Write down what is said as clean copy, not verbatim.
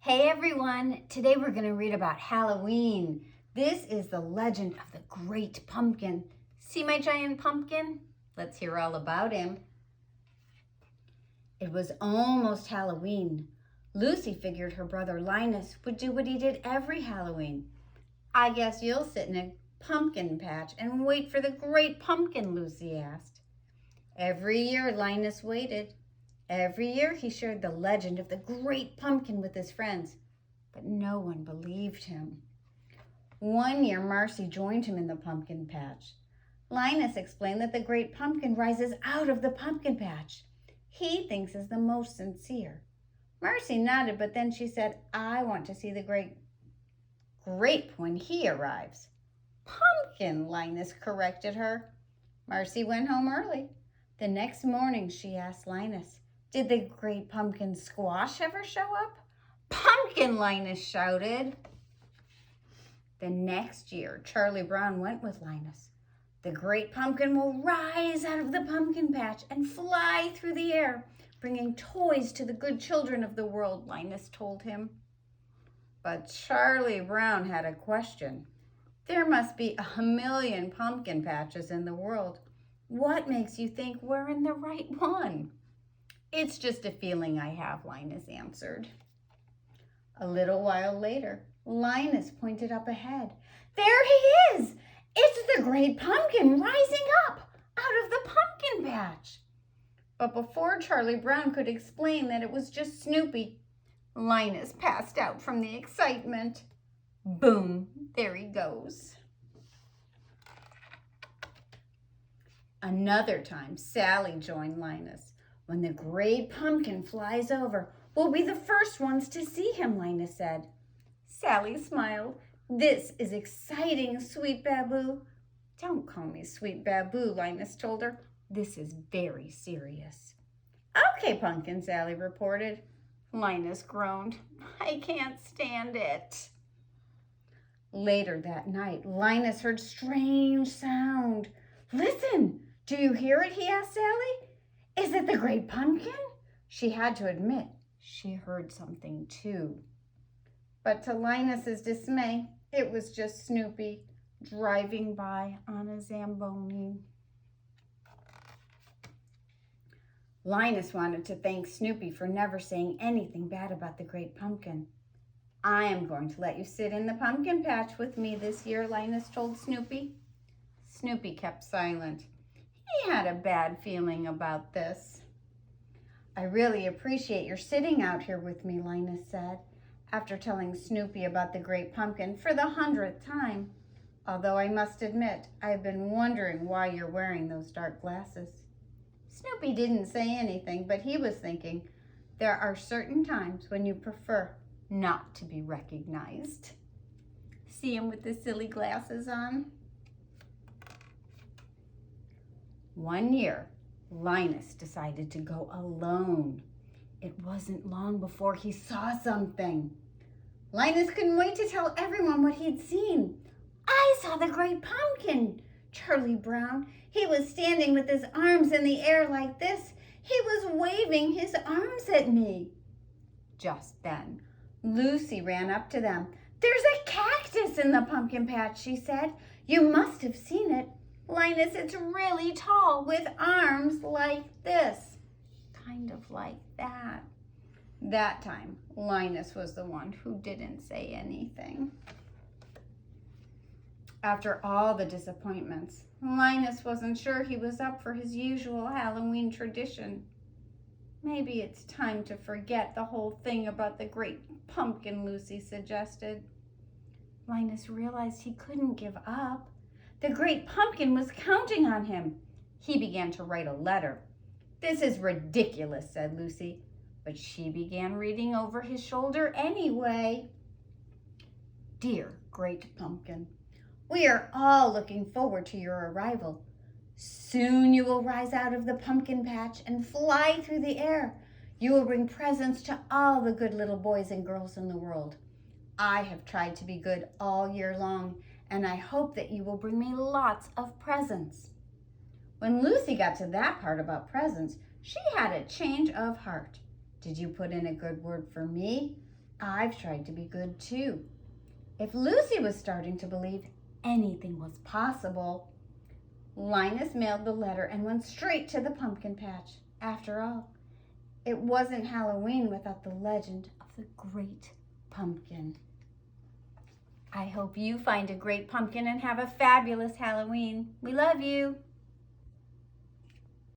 Hey everyone, today we're going to read about Halloween. This is the legend of the Great Pumpkin. See my giant pumpkin? Let's hear all about him. It was almost Halloween. Lucy figured her brother Linus would do what he did every Halloween. I guess you'll sit in a pumpkin patch and wait for the Great Pumpkin, Lucy asked. Every year Linus waited. Every year he shared the legend of the Great Pumpkin with his friends, but no one believed him. One year Marcy joined him in the pumpkin patch. Linus explained that the Great Pumpkin rises out of the pumpkin patch. He thinks is the most sincere. Marcy nodded, but then she said, I want to see the grape when he arrives. Pumpkin, Linus corrected her. Marcy went home early. The next morning she asked Linus, did the Great Pumpkin squash ever show up? Pumpkin, Linus shouted. The next year, Charlie Brown went with Linus. The Great Pumpkin will rise out of the pumpkin patch and fly through the air, bringing toys to the good children of the world, Linus told him. But Charlie Brown had a question. There must be 1,000,000 pumpkin patches in the world. What makes you think we're in the right one? It's just a feeling I have, Linus answered. A little while later, Linus pointed up ahead. There he is! It's the Great Pumpkin rising up out of the pumpkin patch. But before Charlie Brown could explain that it was just Snoopy, Linus passed out from the excitement. Boom, there he goes. Another time, Sally joined Linus. When the Great Pumpkin flies over, we'll be the first ones to see him, Linus said. Sally smiled. This is exciting, Sweet Baboo. Don't call me Sweet Baboo, Linus told her. This is very serious. Okay, Pumpkin, Sally reported. Linus groaned. I can't stand it. Later that night, Linus heard strange sound. Listen, do you hear it? He asked Sally. Is it the Great Pumpkin? She had to admit she heard something too. But to Linus's dismay, it was just Snoopy driving by on a Zamboni. Linus wanted to thank Snoopy for never saying anything bad about the Great Pumpkin. I am going to let you sit in the pumpkin patch with me this year, Linus told Snoopy. Snoopy kept silent. He had a bad feeling about this. I really appreciate your sitting out here with me, Linus said, after telling Snoopy about the Great Pumpkin for the 100th time. Although I must admit, I've been wondering why you're wearing those dark glasses. Snoopy didn't say anything, but he was thinking, there are certain times when you prefer not to be recognized. See him with the silly glasses on? One year, Linus decided to go alone. It wasn't long before he saw something. Linus couldn't wait to tell everyone what he'd seen. I saw the Great Pumpkin, Charlie Brown. He was standing with his arms in the air like this. He was waving his arms at me. Just then, Lucy ran up to them. There's a cactus in the pumpkin patch, she said. You must have seen it. Linus, it's really tall with arms like this. Kind of like that. That time, Linus was the one who didn't say anything. After all the disappointments, Linus wasn't sure he was up for his usual Halloween tradition. Maybe it's time to forget the whole thing about the Great Pumpkin, Lucy suggested. Linus realized he couldn't give up. The Great Pumpkin was counting on him. He began to write a letter. This is ridiculous, said Lucy, but she began reading over his shoulder anyway. Dear Great Pumpkin, we are all looking forward to your arrival. Soon you will rise out of the pumpkin patch and fly through the air. You will bring presents to all the good little boys and girls in the world. I have tried to be good all year long, and I hope that you will bring me lots of presents. When Lucy got to that part about presents, she had a change of heart. Did you put in a good word for me? I've tried to be good too. If Lucy was starting to believe anything was possible, Linus mailed the letter and went straight to the pumpkin patch. After all, it wasn't Halloween without the legend of the Great Pumpkin. I hope you find a great pumpkin and have a fabulous Halloween. We love you.